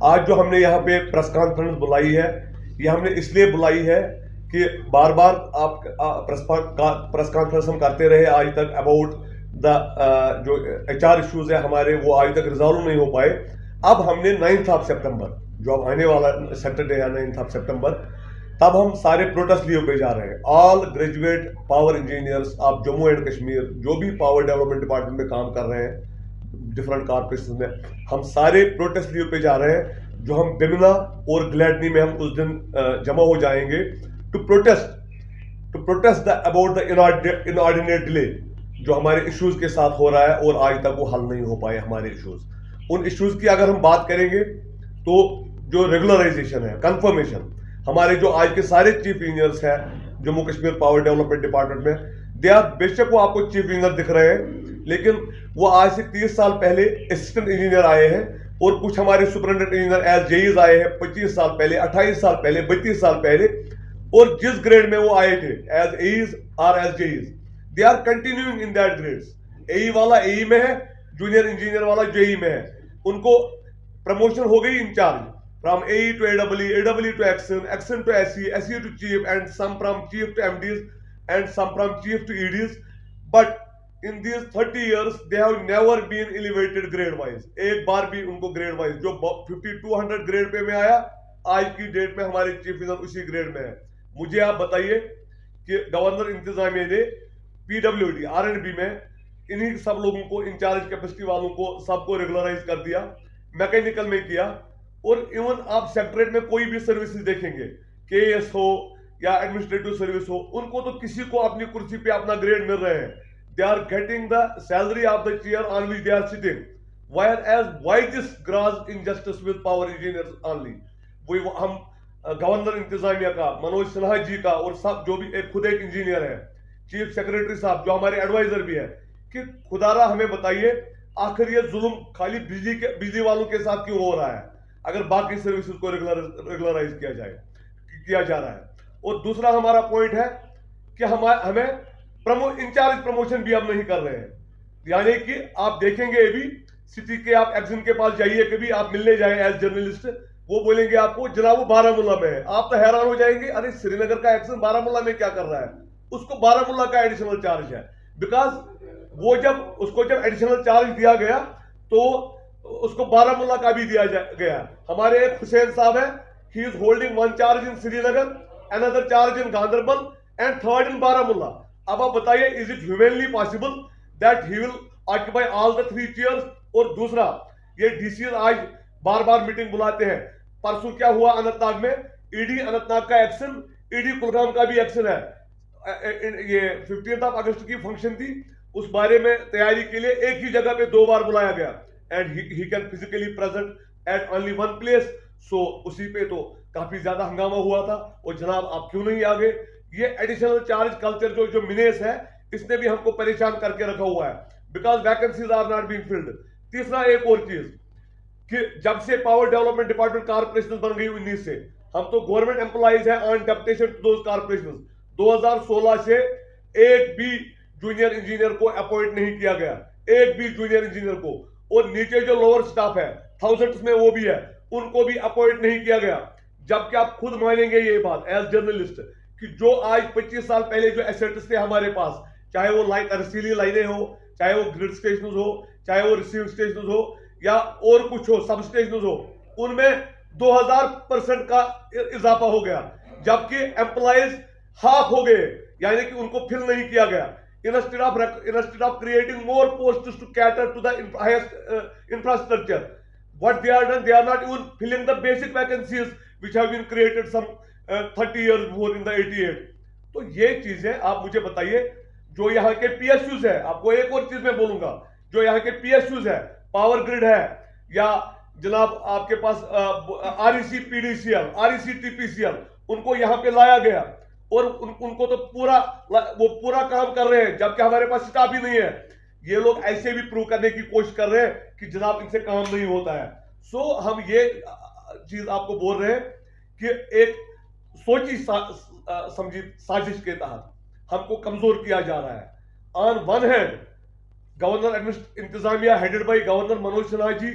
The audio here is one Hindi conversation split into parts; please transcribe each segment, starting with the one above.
आज जो हमने यहाँ पे प्रेस कॉन्फ्रेंस बुलाई है, ये हमने इसलिए बुलाई है कि बार बार आप प्रेस कॉन्फ्रेंस हम करते रहे आज तक अबाउट द जो HR इश्यूज है हमारे, वो आज तक रिजॉल्व नहीं हो पाए। अब हमने 9th ऑफ सितंबर, जो अब आने वाला सैटरडे है 9th ऑफ सितंबर, तब हम सारे प्रोटेस्ट लीव पे जा रहे हैं। All graduate power engineers of Jammu and Kashmir, जो भी पावर डेवलपमेंट डिपार्टमेंट में काम कर रहे हैं डिफरेंट कॉर्पोरेशन में, हम सारे प्रोटेस्ट लीव पे जा रहे हैं। जो हम बिमना और ग्लैडनी में हम उस दिन जमा हो जाएंगे to protest the about the inordinate delay जो हमारे इश्यूज के साथ हो रहा है, और आज तक वो हल नहीं हो पाए हमारे इश्यूज। उन इश्यूज की अगर हम बात करेंगे तो जो रेगुलराइजेशन है, कंफर्मेशन, हमारे जो आज के सारे चीफ इंजीनियर्स हैं Jammu Kashmir power development department में, दे आर, बेशक वो आपको चीफ इंजीनियर दिख रहे हैं, लेकिन वो आज से 30 साल पहले असिस्टेंट इंजीनियर आए हैं, और कुछ हमारे सुपरिटेंडेंट इंजीनियर एज जेईज आए हैं 25 साल पहले, 28 साल पहले, 32 साल पहले, और जिस ग्रेड में वो आए थे एज एईज और as JEs, they are continuing in that grades. AE वाला एई में है, जूनियर इंजीनियर वाला जेई में है, उनको प्रमोशन हो गई in charge from AE to AWE, AWE to Action, Action to SE, SE to Chief, and some from Chief to MDs, and some from Chief to EDs. But in these 30 years, they have never been elevated grade wise. एक बार भी उनको grade wise, जो 5200 ग्रेड पे में आया, आज की डेट में हमारे चीफ इंजीनियर उसी ग्रेड में है। मुझे आप बताइए कि गवर्नर इंतजामिया ने PWD, R&B में इन्हीं सब लोगों को, इंचार्ज कैपेसिटी वालों को सबको रेगुलराइज कर दिया, मैकेनिकल में किया, और इवन आप सेक्रेटरीट में कोई भी सर्विसेज देखेंगे, KS हो या एडमिनिस्ट्रेटिव सर्विस हो, उनको तो किसी को अपनी कुर्सी पे अपना ग्रेड मिल रहे हैं। They are getting the salary of the chair on which they are sitting, why this gross injustice with power engineers only. वो हम गवर्नर इंतजामिया का, मनोज सिन्हा जी का, और सब जो भी खुद एक इंजीनियर है, चीफ सेक्रेटरी साहब जो हमारे एडवाइजर भी है, कि खुदारा हमें बताइए आखिर ये जुल्म खाली बिजली वालों के साथ क्यों हो रहा है, अगर बाकी सर्विसेज को रेगुलराइज किया जा रहा है। और दूसरा हमारा पॉइंट है कि हमें इंचार्ज प्रमोशन भी अब नहीं कर रहे हैं, यानी कि आप देखेंगे अभी सिटी के, आप एक्शन के पास जाइए, कभी आप मिलने जाए एज जर्नलिस्ट, वो बोलेंगे आपको जनाब वो बारामूला में है, आप तो हैरान हो जाएंगे, अरे श्रीनगर का एक्शन बारामूला में क्या कर रहा है, उसको बारामूला का एडिशनल चार्ज है। बिकॉज वो जब एडिशनल चार्ज दिया गया तो उसको बारामूला का भी दिया गया। हमारे एक हुसैन साहब है, he is holding one charge in Srinagar, another charge in Ganderbal, and third in Baramulla. अब आप बताइए, is it humanly possible that he will occupy all the 3 chairs? और दूसरा, ये डीसी आज बार बार मीटिंग बुलाते हैं। परसों क्या हुआ अनंतनाग में, ईडी अनंतनाग का एक्शन, ईडी कुलगाम का भी एक्शन है। ये 15 अगस्त की फंक्शन थी, उस बारे में तैयारी के लिए एक ही जगह पे 2 बार बुलाया गया, and he can physically present at only one place. So उसी पे तो काफी ज्यादा हंगामा हुआ था, और जनाब आप क्यों नहीं आ गए। ये एडिशनल चार्ज कल्चर जो मिनेस है, इसने भी हमको परेशान करके रखा हुआ है, because vacancies are not being filled. तीसरा एक और चीज कि जब से पावर डेवलपमेंट डिपार्टमेंट कारपोरेशन बन गई 19 से, हम तो गवर्नमेंट एम्प्लॉइज हैं on deputation to those corporation. 2016 से एक भी जूनियर इंजीनियर को अपॉइंट नहीं किया गया, एक भी जूनियर इंजीनियर को, और नीचे जो लोअर स्टाफ है थाउजेंड्स में वो भी है, उनको भी अपॉइंट नहीं किया गया। जबकि आप खुद मानेंगे ये बात एज जर्नलिस्ट कि जो आज 25 साल पहले जो एसेट्स थे हमारे पास, चाहे वो रसीली लाइनें हो, चाहे वो ग्रिड स्टेशन हो, चाहे वो रिसीविंग स्टेशन हो, या और कुछ हो, सब स्टेशन हो, उनमें 2000% का इजाफा हो गया, जबकि एम्प्लॉइज हाफ हो गए, यानी कि उनको फिल नहीं किया गया। Instead of creating more posts to cater to the highest infrastructure, what they are done, they are not even filling the basic vacancies which have been created some 30 years before in the 88. तो ये चीजें आप मुझे बताइए। जो यहाँ के PSUs है, आपको एक और चीज मैं बोलूंगा, जो यहाँ के PSUs है, पावर ग्रिड है, या जनाब आपके पास REC PDCL, REC TPCL, उनको यहाँ पे लाया गया, और उनको तो पूरा काम कर रहे हैं, जबकि हमारे पास स्टाफ ही नहीं है। ये लोग ऐसे भी प्रूव करने की कोशिश कर रहे हैं कि जनाब इनसे काम नहीं होता है। सो हम ये चीज आपको बोल रहे हैं कि एक सोची समझी साजिश के तहत हमको कमजोर किया जा रहा है। ऑन वन हैंड गवर्नर इंतजामिया headed by governor Manoj Sinha ji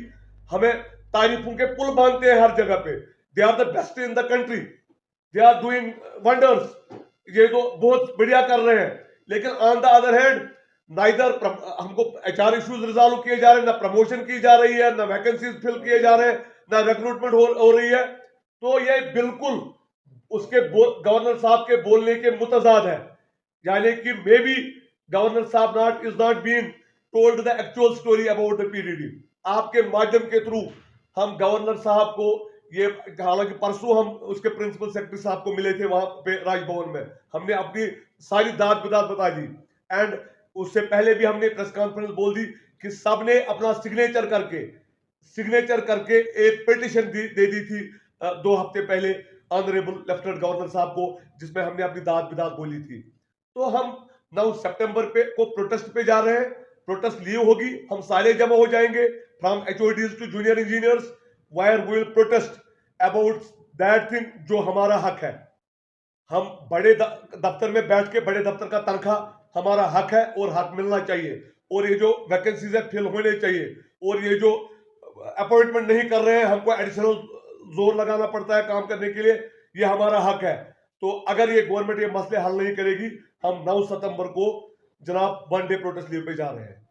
हमें तारीफों के पुल बांधते हैं हर जगह पे। They are the best in the country, they are doing wonders, ये तो बहुत बढ़िया कर रहे हैं। लेकिन on the other hand neither हमको एचआर इश्यूज रिजॉल्व किए जा रहे हैं, ना प्रमोशन की जा रही है, ना वैकेंसीज फिल किए जा रहे हैं, ना रिक्रूटमेंट हो रही है। तो ये बिल्कुल उसके गवर्नर साहब के बोलने के मुतजाद है, यानी कि मे बी गवर्नर साहब not been told the actual story about the PDD. आपके माध्यम के थ्रू हम गवर्नर साहब को ये, हालांकि परसों हम उसके प्रिंसिपल सेक्रेटरी साहब को मिले थे वहां पे राजभवन में, हमने अपनी सारी दाद बिदात बता दी। एंड उससे पहले भी हमने प्रेस कॉन्फ्रेंस बोल दी कि सबने अपना सिग्नेचर करके एक पिटिशन दे दी थी 2 हफ्ते पहले ऑनरेबल लेफ्टिनेंट गवर्नर साहब को, जिसमें हमने अपनी दाद बिदात बोली थी। तो हम 9 सितंबर को प्रोटेस्ट पे जा रहे हैं, प्रोटेस्ट लीव होगी, हम सारे जमा हो जाएंगे from HODs to junior engineers, where we will protest about that thing जो हमारा हक है। हम बड़े दफ्तर में बैठ के, बड़े दफ्तर का तनख्वाह हमारा हक है और हक मिलना चाहिए, और ये जो वैकेंसीज है फिल होने चाहिए, और ये जो अपॉइंटमेंट नहीं कर रहे हैं, हमको एडिशनल जोर लगाना पड़ता है काम करने के लिए, ये हमारा हक है। तो अगर ये गवर्नमेंट ये मसले हल नहीं करेगी, हम 9 सितंबर को जनाब 1 डे प्रोटेस्ट लीव पे जा रहे हैं।